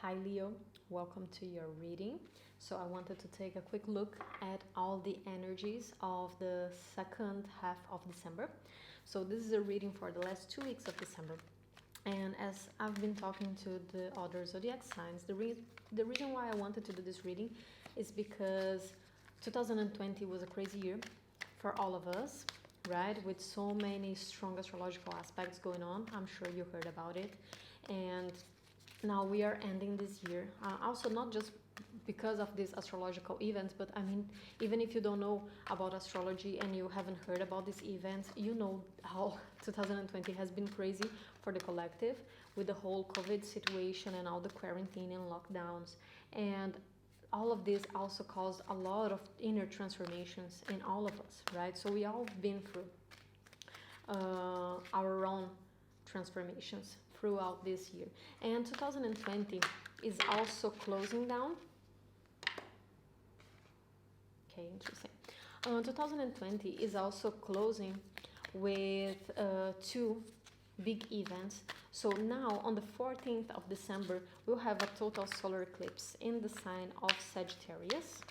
Hi Leo, welcome to your reading. So I wanted to take a quick look at all the energies of the second half of December. So this is a reading for the last 2 weeks of December. And as I've been talking to the other zodiac signs, the reason why I wanted to do this reading is because 2020 was a crazy year for all of us, right? With so many strong astrological aspects going on. I'm sure you heard about it. And now we are ending this year. Also, not just because of these astrological events, but I mean, even if you don't know about astrology and you haven't heard about these events, you know how 2020 has been crazy for the collective with the whole COVID situation and all the quarantine and lockdowns. And all of this also caused a lot of inner transformations in all of us, right? So we all been through our own transformations throughout this year. And 2020 is also closing down. Okay, interesting. 2020 is also closing with two big events. So now on the 14th of December, we'll have a total solar eclipse in the sign of Sagittarius.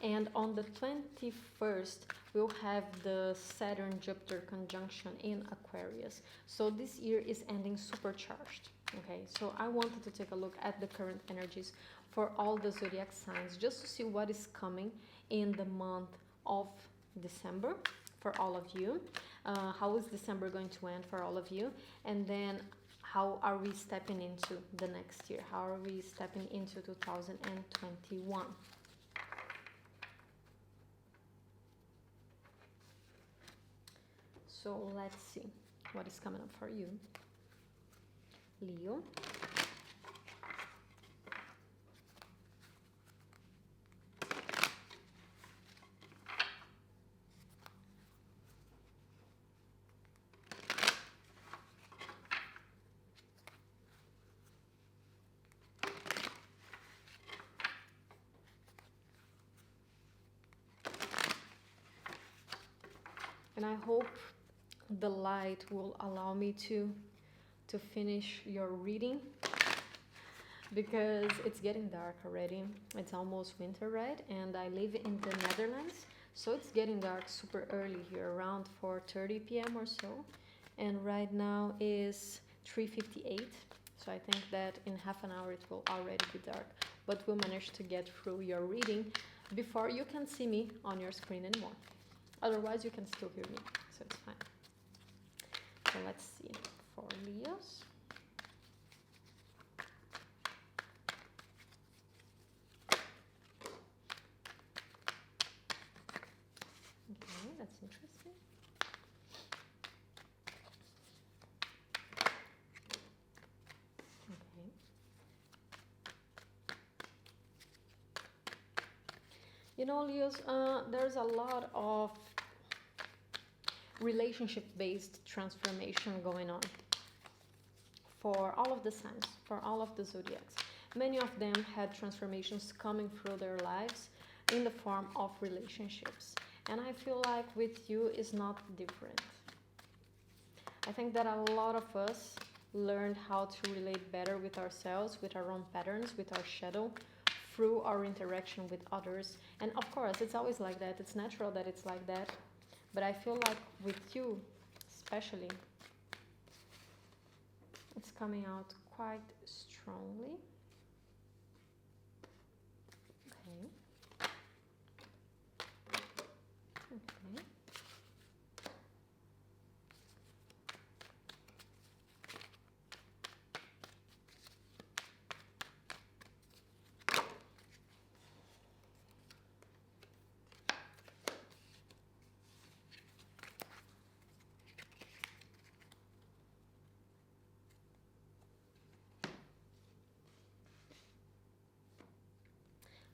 And on the 21st, we'll have the Saturn-Jupiter conjunction in Aquarius. So this year is ending supercharged. Okay, so I wanted to take a look at the current energies for all the zodiac signs just to see what is coming in the month of December for all of you. How is December going to end for all of you? And then how are we stepping into the next year? How are we stepping into 2021? So let's see what is coming up for you, Leo. And I hope the light will allow me to finish your reading because it's getting dark already. It's almost winter, right? And I live in the Netherlands, so it's getting dark super early here, around 4:30 p.m. or so. And right now is 3:58, so I think that in half an hour it will already be dark, but we'll manage to get through your reading before you can see me on your screen anymore. Otherwise you can still hear me, so it's fine. So let's see for Leos. Okay, that's interesting. Okay. You know, Leos, there's a lot of relationship-based transformation going on for all of the signs, for all of the zodiacs. Many of them had transformations coming through their lives in the form of relationships. And I feel like with you is not different. I think that a lot of us learned how to relate better with ourselves, with our own patterns, with our shadow, through our interaction with others. And of course, it's always like that. It's natural that it's like that. But I feel like with you, especially, it's coming out quite strongly. Okay. Okay.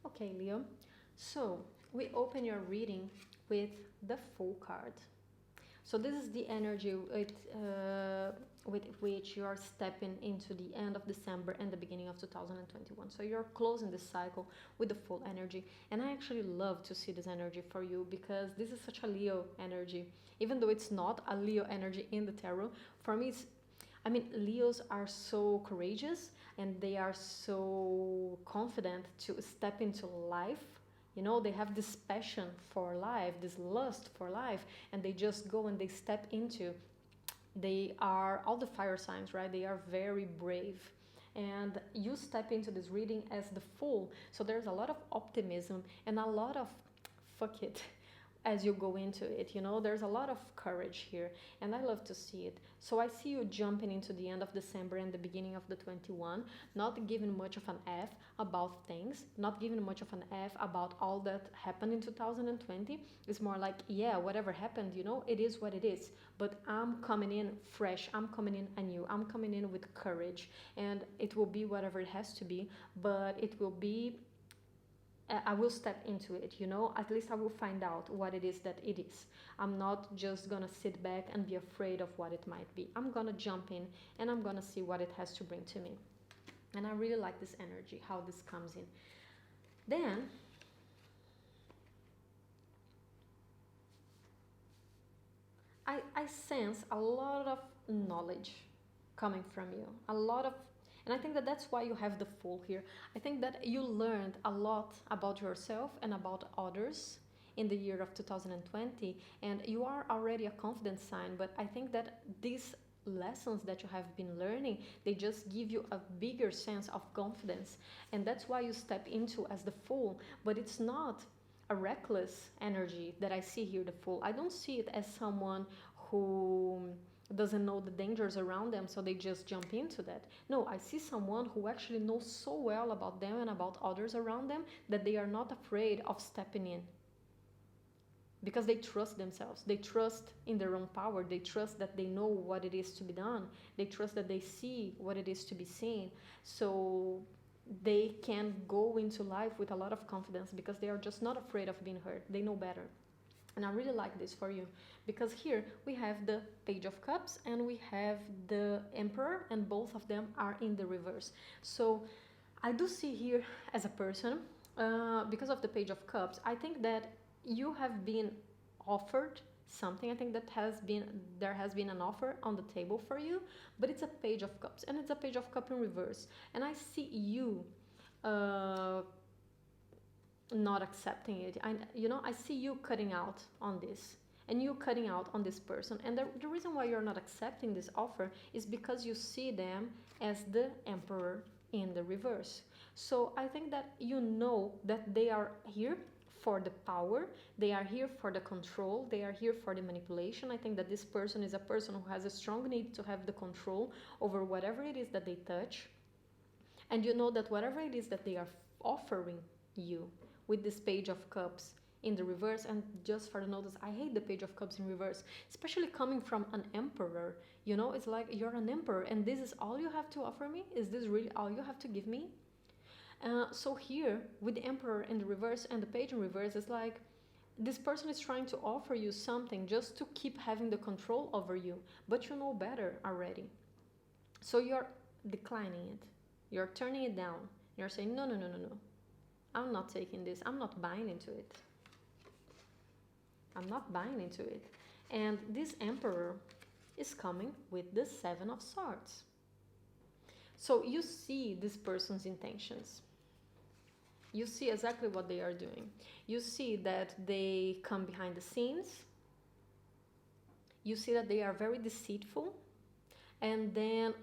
Okay, Leo. So we open your reading with the Fool card. So this is the energy with which you are stepping into the end of December and the beginning of 2021. So you're closing this cycle with the full energy. And I actually love to see this energy for you because this is such a Leo energy. Even though it's not a Leo energy in the tarot, for me I mean, Leos are so courageous and they are so confident to step into life. You know, they have this passion for life, this lust for life, and they just go and they step into. They are all the fire signs, right? They are very brave. And you step into this reading as the Fool. So there's a lot of optimism and a lot of fuck it as you go into it. You know, there's a lot of courage here, and I love to see it. So I see you jumping into the end of December and the beginning of the 21, not giving much of an F about things, not giving much of an F about all that happened in 2020. It's more like, yeah, whatever happened, you know, it is what it is. But I'm coming in fresh, I'm coming in anew, I'm coming in with courage, and it will be whatever it has to be, but it will be, I will step into it, you know, at least I will find out what it is that it is. I'm not just gonna sit back and be afraid of what it might be. I'm gonna jump in and I'm gonna see what it has to bring to me. And I really like this energy, how this comes in. Then, I sense a lot of knowledge coming from you, a lot of, and I think that that's why you have the Fool here. I think that you learned a lot about yourself and about others in the year of 2020, and you are already a confident sign, but I think that these lessons that you have been learning, they just give you a bigger sense of confidence, and that's why you step into as the Fool. But it's not a reckless energy that I see here, the Fool. I don't see it as someone who doesn't know the dangers around them, so they just jump into that. No, I see someone who actually knows so well about them and about others around them that they are not afraid of stepping in, because they trust themselves, they trust in their own power, they trust that they know what it is to be done, they trust that they see what it is to be seen. So they can go into life with a lot of confidence because they are just not afraid of being hurt, they know better. And I really like this for you, because here we have the Page of Cups and we have the Emperor, and both of them are in the reverse. So I do see here as a person, because of the Page of Cups, I think that you have been offered something. I think that there has been an offer on the table for you, but it's a Page of Cups and it's a Page of Cups in reverse. And I see you not accepting it. I see you cutting out on this, and you cutting out on this person. And the reason why you're not accepting this offer is because you see them as the Emperor in the reverse. So I think that you know that they are here for the power, they are here for the control, they are here for the manipulation. I think that this person is a person who has a strong need to have the control over whatever it is that they touch. And you know that whatever it is that they are offering you with this Page of Cups in the reverse, and just for the notice, I hate the Page of Cups in reverse, especially coming from an Emperor. You know, it's like you're an Emperor and this is all you have to offer me? Is this really all you have to give me? So here, with the Emperor in the reverse and the Page in reverse, it's like this person is trying to offer you something just to keep having the control over you, but you know better already. So you're declining it. You're turning it down. You're saying, no, no, no, no, no. I'm not taking this. I'm not buying into it. I'm not buying into it. And this Emperor is coming with the Seven of Swords. So you see this person's intentions. You see exactly what they are doing. You see that they come behind the scenes. You see that they are very deceitful. And then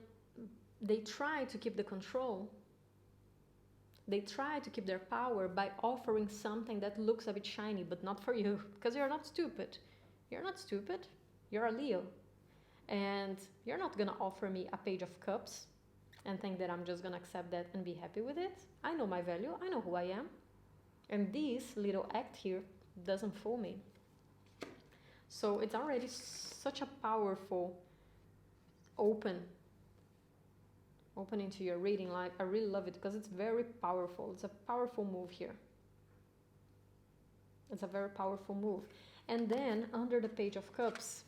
they try to keep the control. They try to keep their power by offering something that looks a bit shiny, but not for you, because you're not stupid. You're not stupid. You're a Leo. And you're not going to offer me a Page of Cups and think that I'm just going to accept that and be happy with it. I know my value. I know who I am. And this little act here doesn't fool me. So it's already such a powerful opening to your reading. Like, I really love it because it's very powerful. It's a powerful move here. It's a very powerful move. And then under the Page of Cups,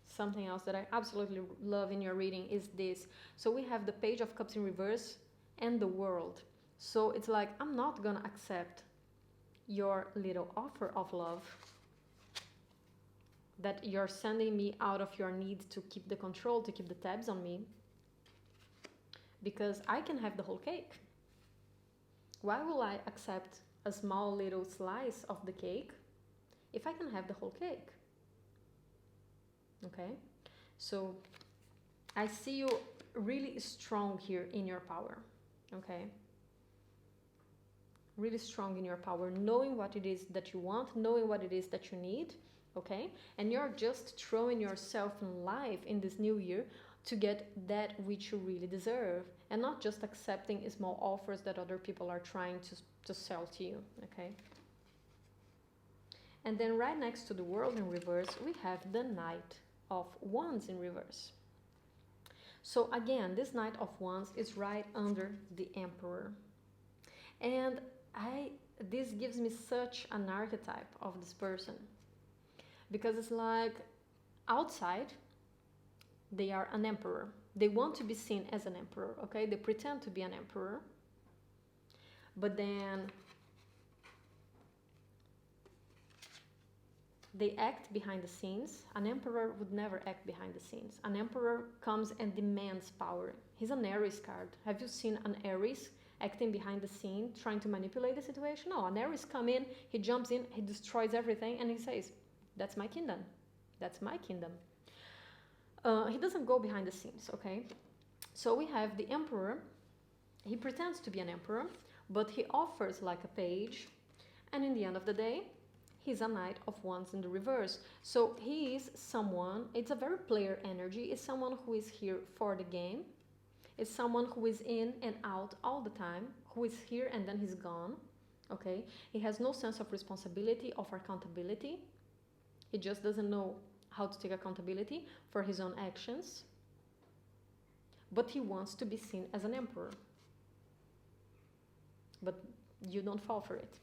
something else that I absolutely love in your reading is this. So we have the Page of Cups in reverse and the World. So it's like, I'm not gonna accept your little offer of love, that you're sending me out of your need to keep the control, to keep the tabs on me, because I can have the whole cake. Why will I accept a small little slice of the cake if I can have the whole cake? Okay, so I see you really strong here in your power. Okay, really strong in your power, knowing what it is that you want, knowing what it is that you need. Okay, and you're just throwing yourself in life in this new year to get that which you really deserve, and not just accepting small offers that other people are trying to sell to you. Okay, and then right next to the World in reverse, we have the Knight of Wands in reverse. So again, this Knight of Wands is right under the Emperor, and this gives me such an archetype of this person, because it's like outside they are an emperor. They want to be seen as an emperor, okay? They pretend to be an emperor, but then they act behind the scenes. An emperor would never act behind the scenes. An emperor comes and demands power. He's an Aries card. Have you seen an Aries acting behind the scene, trying to manipulate the situation? No, an Aries comes in, he jumps in, he destroys everything, and he says, that's my kingdom. That's my kingdom. He doesn't go behind the scenes, okay? So we have the Emperor. He pretends to be an emperor, but he offers like a page, and in the end of the day, he's a Knight of Wands in the reverse. So he is someone, it's a very player energy, it's someone who is here for the game. It's someone who is in and out all the time, who is here and then he's gone, okay? He has no sense of responsibility, of accountability. He just doesn't know how to take accountability for his own actions, but he wants to be seen as an emperor. But you don't fall for it.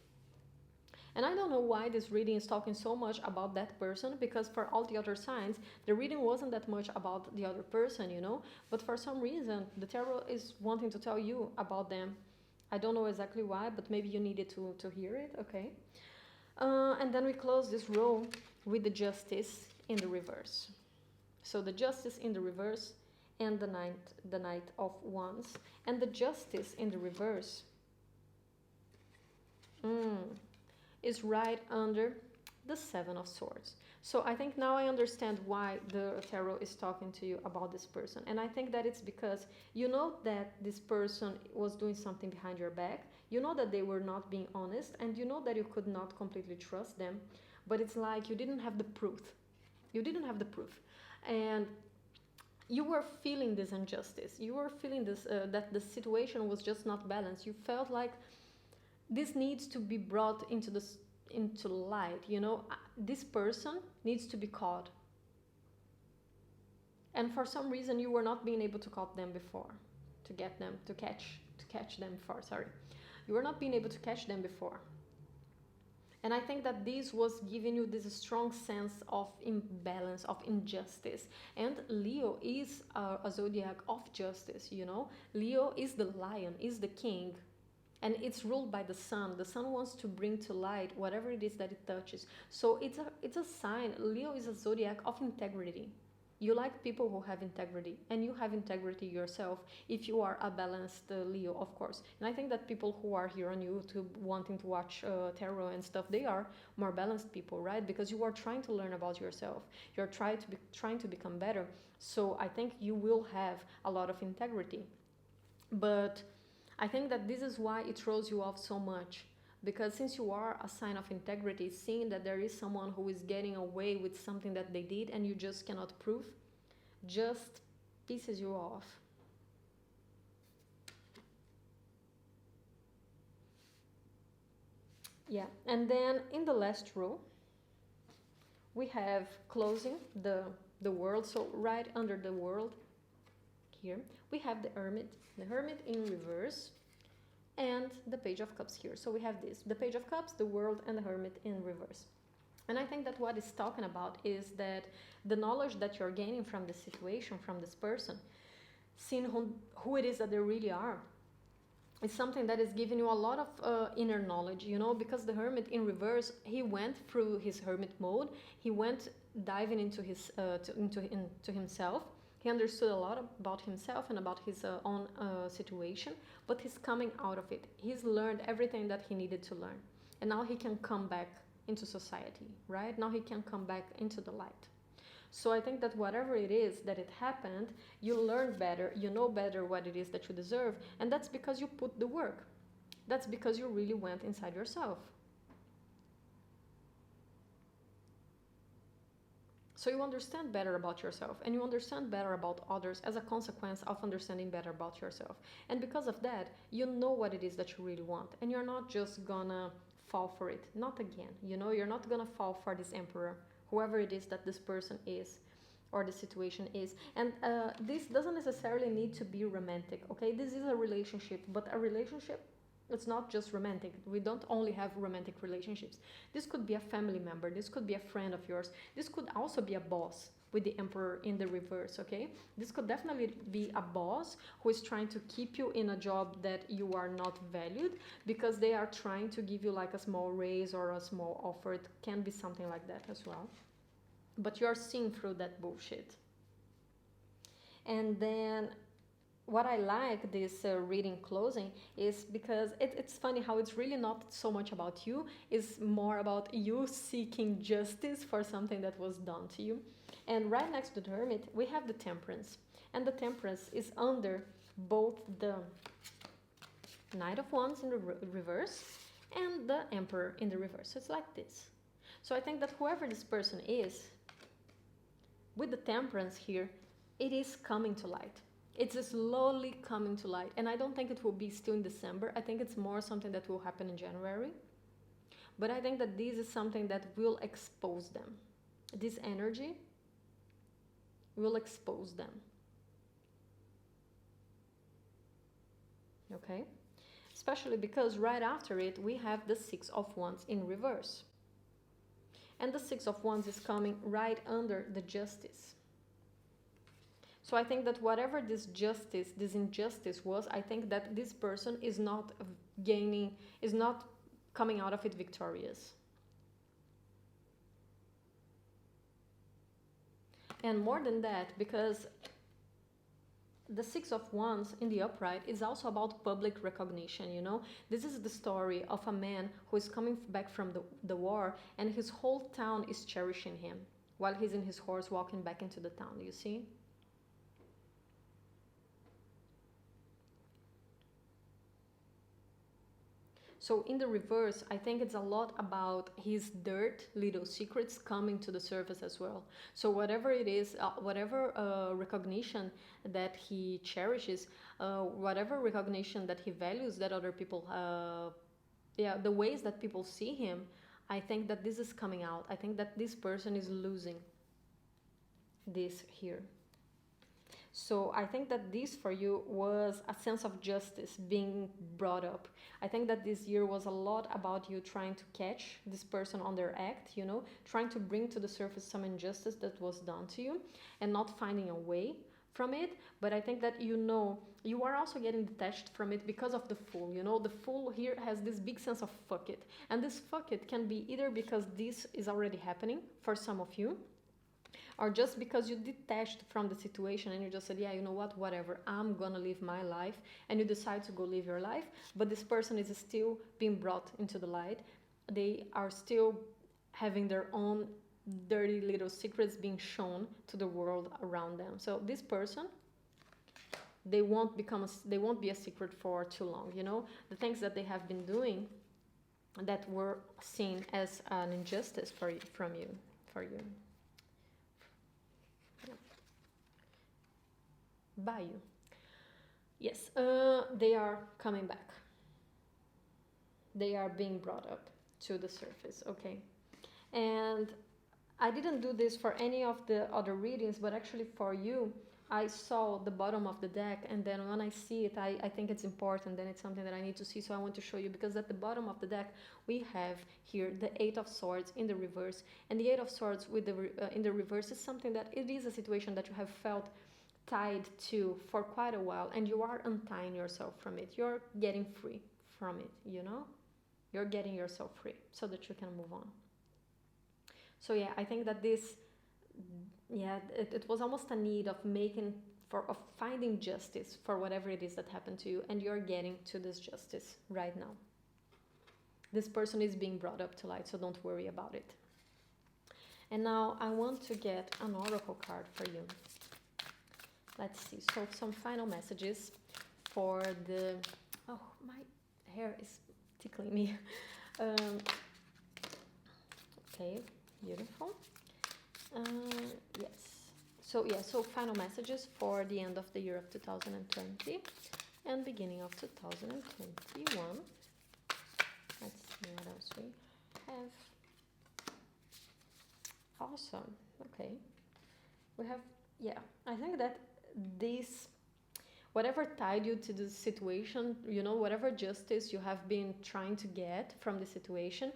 And I don't know why this reading is talking so much about that person, because for all the other signs, the reading wasn't that much about the other person, you know, but for some reason, the tarot is wanting to tell you about them. I don't know exactly why, but maybe you needed to hear it, okay? And then we close this row with the Justice in the reverse. So the Justice in the reverse and the Knight of Wands. And the Justice in the reverse is right under the Seven of Swords. So I think now I understand why the tarot is talking to you about this person. And I think that it's because you know that this person was doing something behind your back. You know that they were not being honest, and you know that you could not completely trust them. But it's like you didn't have the proof. You didn't have the proof. And you were feeling this injustice. You were feeling this that the situation was just not balanced. You felt like this needs to be brought into light, you know. This person needs to be caught. And for some reason you were not being able to catch them before. To catch them before, sorry. You were not being able to catch them before. And I think that this was giving you this strong sense of imbalance, of injustice. And Leo is a zodiac of justice, you know. Leo is the lion, is the king. And it's ruled by the sun. The sun wants to bring to light whatever it is that it touches. So it's a sign. Leo is a zodiac of integrity. You like people who have integrity, and you have integrity yourself if you are a balanced Leo, of course. And I think that people who are here on YouTube wanting to watch tarot and stuff, they are more balanced people, right? Because you are trying to learn about yourself. You're trying to become better. So I think you will have a lot of integrity. But I think that this is why it throws you off so much. Because since you are a sign of integrity, seeing that there is someone who is getting away with something that they did and you just cannot prove, just pisses you off. Yeah, and then in the last row, we have closing the World. So right under the World here, we have the Hermit in reverse, and the Page of Cups here. So we have this, the Page of Cups, the World, and the Hermit in reverse. And I think that what it's talking about is that the knowledge that you're gaining from this situation, from this person, seeing who it is that they really are, It's something that is giving you a lot of inner knowledge, you know, because the hermit in reverse, he went through his hermit mode. He went diving into into himself. He understood a lot about himself and about his own situation, but he's coming out of it. He's learned everything that he needed to learn, and now he can come back into society, right? Now he can come back into the light. So I think that whatever it is that it happened, you learn better, you know better what it is that you deserve, and that's because you put the work. That's because you really went inside yourself. So you understand better about yourself, and you understand better about others as a consequence of understanding better about yourself. And because of that, you know what it is that you really want, and you're not just gonna fall for it. Not again. You know, you're not gonna fall for this emperor, whoever it is that this person is or the situation is. And this doesn't necessarily need to be romantic, okay? This is a relationship, but a relationship, it's not just romantic. We don't only have romantic relationships. This could be a family member, this could be a friend of yours, this could also be a boss with the emperor in the reverse, okay? This could definitely be a boss who is trying to keep you in a job that you are not valued because they are trying to give you like a small raise or a small offer. It can be something like that as well. But you're seeing through that bullshit. And then what I like this reading closing is because it's funny how it's really not so much about you, it's more about you seeking justice for something that was done to you. And right next to the hermit, we have the temperance. And the temperance is under both the Knight of Wands in the reverse and the Emperor in the reverse. So it's like this. So I think that whoever this person is, with the temperance here, it is coming to light. It's slowly coming to light. And I don't think it will be still in December. I think it's more something that will happen in January. But I think that this is something that will expose them. This energy will expose them. Okay? Especially because right after it, we have the Six of Wands in reverse. And the Six of Wands is coming right under the Justice. So I think that whatever this justice, this injustice was, I think that this person is not gaining, is not coming out of it victorious. And more than that, because the Six of Wands in the upright is also about public recognition, you know? This is the story of a man who is coming back from the war and his whole town is cherishing him while he's in his horse walking back into the town, you see? So in the reverse, I think it's a lot about his dirt, little secrets coming to the surface as well. So whatever it is, whatever recognition that he cherishes, whatever recognition that he values that other people, the ways that people see him, I think that this is coming out. I think that this person is losing this here. So I think that this for you was a sense of justice being brought up. I think that this year was a lot about you trying to catch this person on their act, you know, trying to bring to the surface some injustice that was done to you and not finding a way from it. But I think that, you know, you are also getting detached from it because of the Fool. You know, the Fool here has this big sense of fuck it. And this fuck it can be either because this is already happening for some of you, or just because you detached from the situation and you just said, yeah, you know what, whatever, I'm gonna live my life, and you decide to go live your life, but this person is still being brought into the light. They are still having their own dirty little secrets being shown to the world around them. So this person, they won't be a secret for too long, you know? The things that they have been doing that were seen as an injustice for you. By you. Yes, they are coming back. They are being brought up to the surface, okay? And I didn't do this for any of the other readings, but actually for you, I saw the bottom of the deck, and then when I see it, I think it's important, then it's something that I need to see, so I want to show you, because at the bottom of the deck, we have here the Eight of Swords in the reverse, and the Eight of Swords with in the reverse is something that it is a situation that you have felt tied to for quite a while, and you are untying yourself from it. You're getting free from it, you know? You're getting yourself free so that you can move on. So yeah, I think that this, yeah, it was almost a need of making, of finding justice for whatever it is that happened to you, and you're getting to this justice right now. This person is being brought up to light, so don't worry about it. And now I want to get an oracle card for you. Let's see. So some final messages for the... Oh, my hair is tickling me. Okay, beautiful. Yes. So yeah, so final messages for the end of the year of 2020 and beginning of 2021. Let's see what else we have. Awesome. Okay. We have, yeah, I think that this, whatever tied you to the situation, you know, whatever justice you have been trying to get from the situation,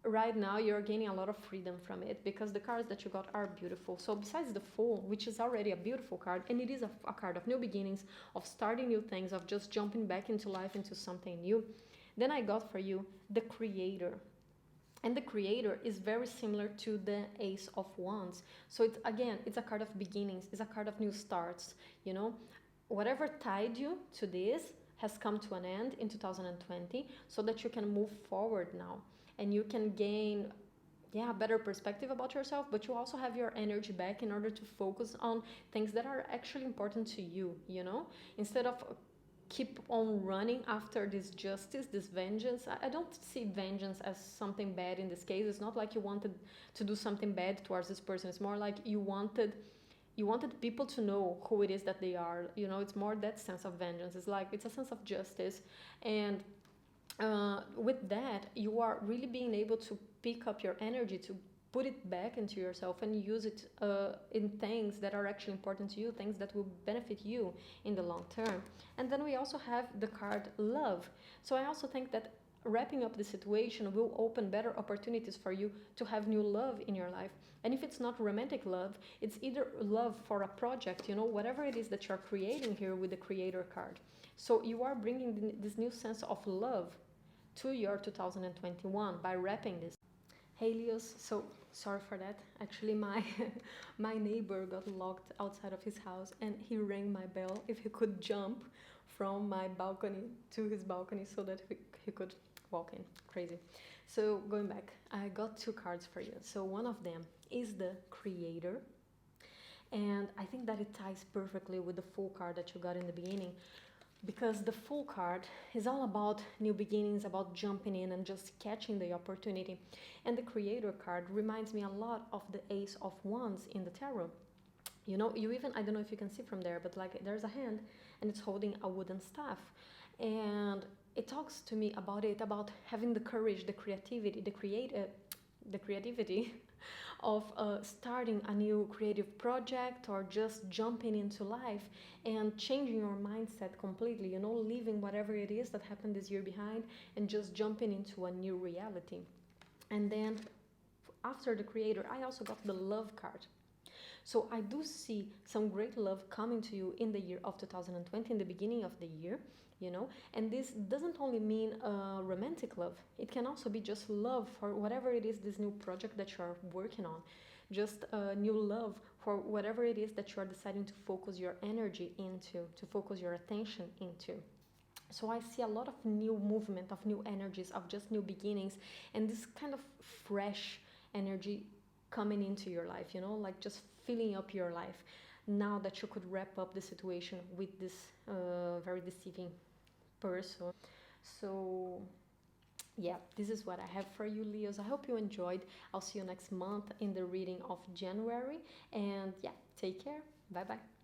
right now you're gaining a lot of freedom from it, because the cards that you got are beautiful. So besides the Fool, which is already a beautiful card, and it is a card of new beginnings, of starting new things, of just jumping back into life, into something new, then I got for you the Creator. And the Creator is very similar to the Ace of Wands. So it's, again, it's a card of beginnings, it's a card of new starts, you know. Whatever tied you to this has come to an end in 2020, so that you can move forward now. And you can gain, yeah, a better perspective about yourself, but you also have your energy back in order to focus on things that are actually important to you, you know? Instead of keep on running after this justice, this vengeance. I don't see vengeance as something bad in this case. It's not like you wanted to do something bad towards this person. It's more like you wanted people to know who it is that they are. You know, it's more that sense of vengeance. It's like, it's a sense of justice. And with that, you are really being able to pick up your energy, to put it back into yourself and use it in things that are actually important to you, things that will benefit you in the long term. And then we also have the card Love. So I also think that wrapping up the situation will open better opportunities for you to have new love in your life. And if it's not romantic love, it's either love for a project, you know, whatever it is that you're creating here with the Creator card. So you are bringing this new sense of love to your 2021 by wrapping this. Hey Leos, so sorry for that. Actually, my my neighbor got locked outside of his house, and he rang my bell if he could jump from my balcony to his balcony so that he could walk in. Crazy. So going back, I got two cards for you. So one of them is the Creator, and I think that it ties perfectly with the Fool card that you got in the beginning, because the Fool card is all about new beginnings, about jumping in and just catching the opportunity. And the Creator card reminds me a lot of the Ace of Wands in the tarot. You know, you even, I don't know if you can see from there, but like there's a hand and it's holding a wooden staff. And it talks to me about having the courage, the creativity, the creativity of starting a new creative project, or just jumping into life and changing your mindset completely, you know, leaving whatever it is that happened this year behind and just jumping into a new reality. And then after the Creator, I also got the Love card. So I do see some great love coming to you in the year of 2020, in the beginning of the year, you know. And this doesn't only mean romantic love. It can also be just love for whatever it is, this new project that you're working on. Just new love for whatever it is that you're deciding to focus your energy into, to focus your attention into. So I see a lot of new movement, of new energies, of just new beginnings, and this kind of fresh energy coming into your life, you know, like just filling up your life now that you could wrap up the situation with this very deceiving person. So yeah, this is what I have for you, Leos. I hope you enjoyed. I'll see you next month in the reading of January, and yeah, take care. Bye bye.